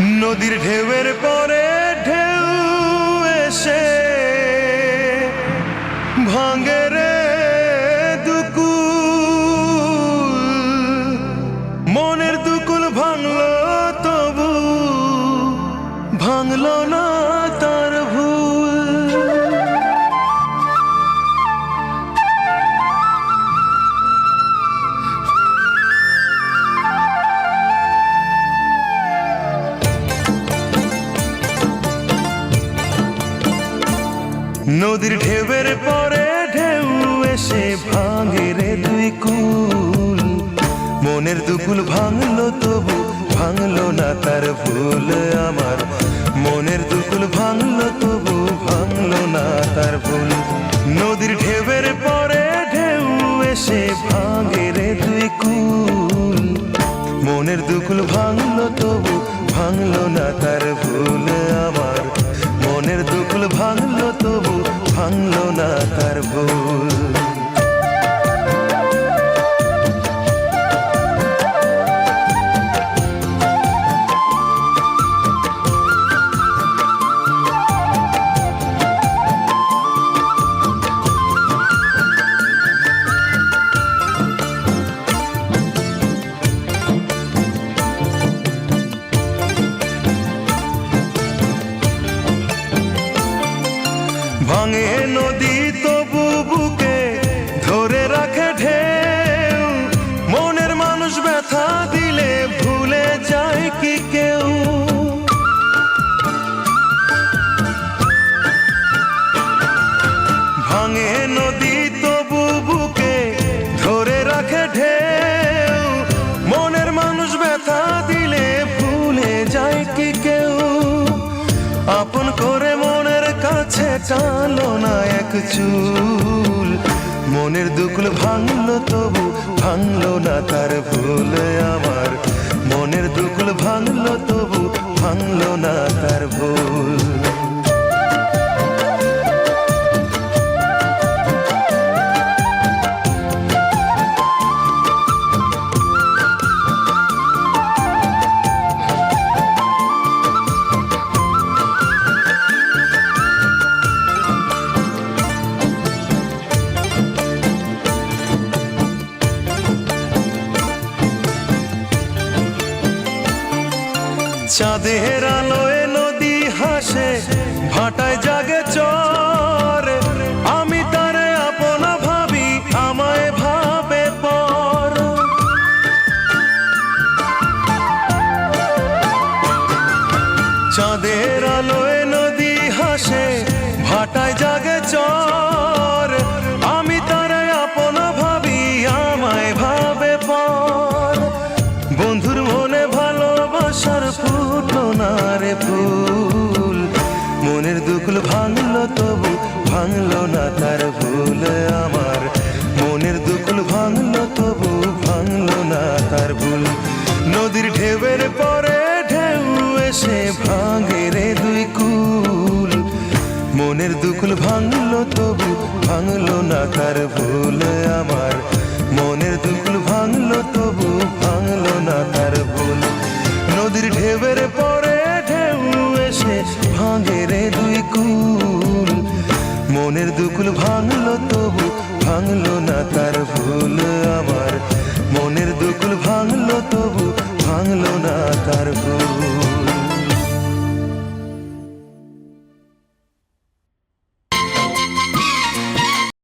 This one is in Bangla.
নদীর ঢেউয়ের পরে ঢেউ এসে ভাঙে রে দুকুল, মনের দুকুল ভাঙলো তবু ভাঙলো না তার ভুল। নদীর ঢেউয়ের পরে ঢেউ এসে ভাঙে রে দুই কুল, মনের দুকুল ভাঙলো তবু ভাঙলো না তার ভুল। আমার মনের দুকুল ভাঙলো তবু ভাঙলো না তার ভুল। নদীর ঢেউয়ের পরে ঢেউ এসে ভাঙে রে দুই কুল, মনের দুকুল ভাঙলো তবু ভাঙলো না তার ভুল। আমার মনের দুকুল ভাঙলো তবু ভাঙলো না তার ভুল। ভাঙে নদী তবু বুকে ধরে রাখে ঢেউ, মনের মানুষ ব্যথা দিলে ভুলে যায় কি কেউ। ভাঙে নদী তবু বুকে ধরে রাখে ঢেউ, মনের মানুষ ব্যথা দিলে ভুলে যায় কি কেউ। আপন করে মনের কাছে টানো না এক চুল, মনের দুকুল ভাঙলো তবু ভাঙলো না তার ভুল। আমার মনের দুকুল ভাঙলো তবু ভাঙলো না তার ভুল। চাঁদের আলোয় নদী হাসে ভাটায় জাগে চর, আমি তারে আপনা ভাবি আমায় ভাবে পর। চাঁদের আলোয় নদী হাসে ভাটায় জাগে চর, আমি তারে আপনা ভাবি আমায় ভাবে পর। বন্ধুর মনে ভালোবাসার ফুটলো না রে ফুল, মনের দুকুল ভাঙলো তবু ভাঙলো না তার ভুল। আমার মনের দুকুল ভাঙলো তবু ভাঙলো না তার ভুল। নদীর ঢেউয়ের পরে ঢেউ এসে ভাঙে রে দুই কুল, মনের দুকুল ভাঙলো তবু ভাঙলো না তার ভুল। আমার মনের দুকুল ভাঙলো তবু ভাঙলো না তার ভুল। নদীর ঢেউয়ের পরে ঢেউ এসে ভাঙে রে দুই কুল, মনের দুকুল ভাঙলো তবু ভাঙলো না তার ভুল। আমার মনের দুকুল ভাঙলো তবু ভাঙলো না তার ভুল।